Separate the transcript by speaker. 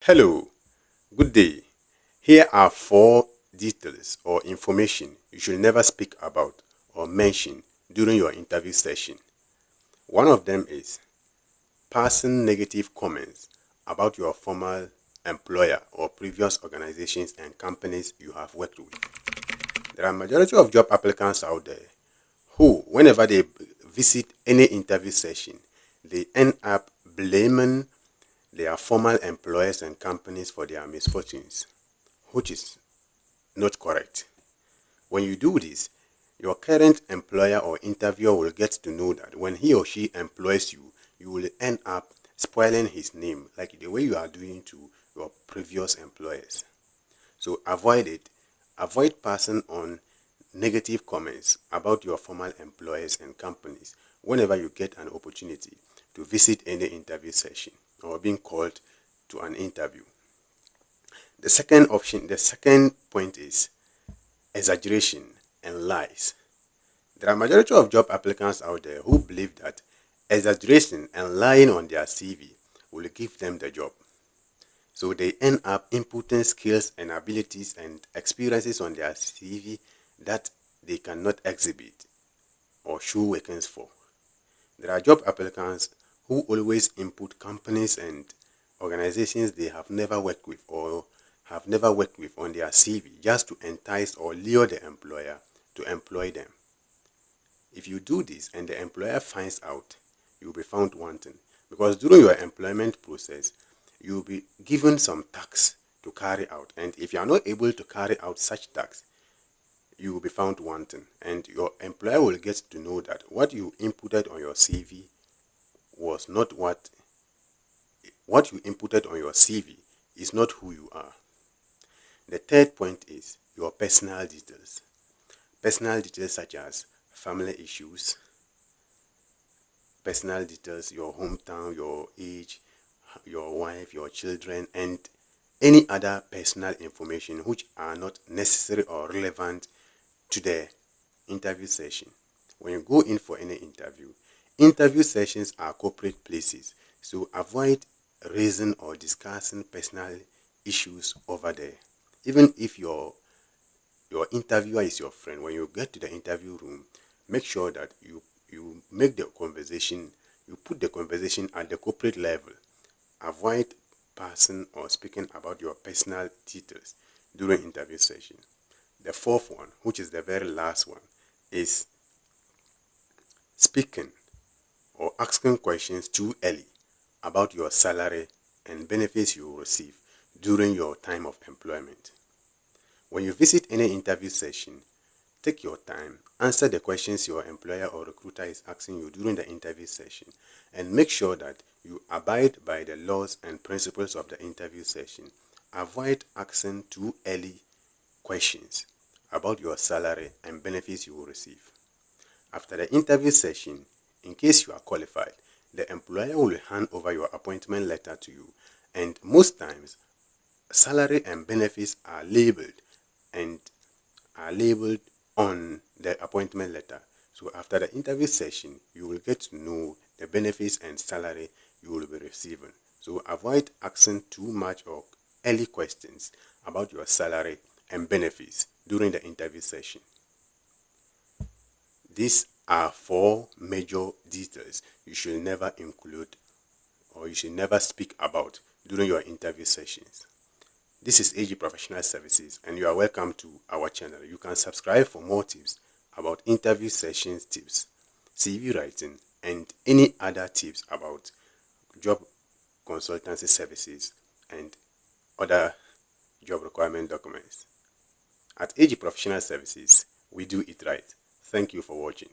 Speaker 1: Hello, good day. Here are 4 details or information you should never speak about or mention during your interview session. One of them is passing negative comments about your former employer or previous organizations and companies you have worked with. There are majority of job applicants out there who, whenever they visit any interview session, they end up blaming their former employers and companies for their misfortunes, which is not correct. When you do this, your current employer or interviewer will get to know that when he or she employs you, you will end up spoiling his name, like the way you are doing to your previous employers. So avoid it. Avoid passing on negative comments about your former employers and companies whenever you get an opportunity to visit any interview session or being called to an interview. The second point is exaggeration and lies. There are majority of job applicants out there who believe that exaggeration and lying on their CV will give them the job. So they end up inputting skills and abilities and experiences on their CV that they cannot exhibit or show workings for. There are job applicants who always input companies and organizations they have never worked with or have never worked with on their CV just to entice or lure the employer to employ them. If you do this and the employer finds out, you will be found wanting, because during your employment process, you will be given some tasks to carry out, and if you are not able to carry out such tasks, you will be found wanting, and your employer will get to know that what you inputted on your CV was not what you inputted on your CV is not who you are. The third point is your personal details. Personal details such as family issues, personal details, your hometown, your age, your wife, your children, and any other personal information which are not necessary or relevant to the interview session. When you go in for any interview sessions are corporate places, so avoid raising or discussing personal issues over there. Even if your interviewer is your friend, when you get to the interview room, make sure that you make the conversation, you put the conversation at the corporate level. Avoid passing or speaking about your personal details during interview session. The fourth one, which is the very last one, is speaking or asking questions too early about your salary and benefits you will receive during your time of employment. When you visit any interview session, take your time, answer the questions your employer or recruiter is asking you during the interview session, and make sure that you abide by the laws and principles of the interview session. Avoid asking too early questions about your salary and benefits you will receive. After the interview session, in case you are qualified, the employer will hand over your appointment letter to you, and most times salary and benefits are labeled on the appointment letter. So after the interview session, you will get to know the benefits and salary you will be receiving. So avoid asking too much or early questions about your salary and benefits during the interview session. These are 4 major details you should never include or you should never speak about during your interview sessions. This is AG Professional Services, and you are welcome to our channel. You can subscribe for more tips about interview sessions tips, CV writing, and any other tips about job consultancy services and other job requirement documents. At AG Professional Services, we do it right. Thank you for watching.